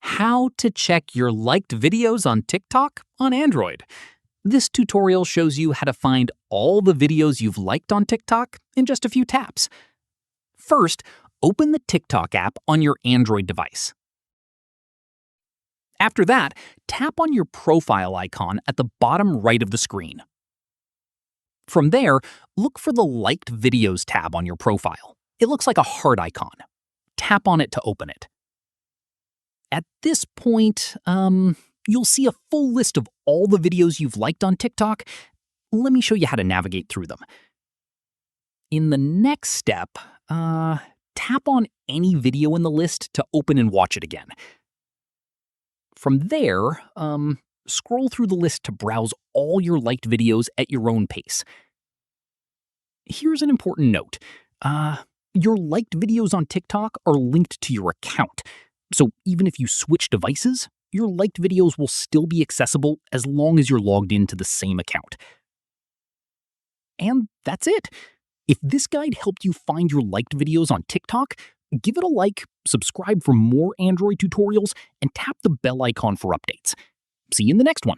How to check your liked videos on TikTok on Android. This tutorial shows you how to find all the videos you've liked on TikTok in just a few taps. First, open the TikTok app on your Android device. After that, tap on your profile icon at the bottom right of the screen. From there, look for the Liked Videos tab on your profile. It looks like a heart icon. Tap on it to open it. At this point, you'll see a full list of all the videos you've liked on TikTok. Let me show you how to navigate through them. In the next step, tap on any video in the list to open and watch it again. From there, scroll through the list to browse all your liked videos at your own pace. Here's an important note. Your liked videos on TikTok are linked to your account. So even if you switch devices, your liked videos will still be accessible as long as you're logged into the same account. And that's it. If this guide helped you find your liked videos on TikTok, give it a like, subscribe for more Android tutorials, and tap the bell icon for updates. See you in the next one.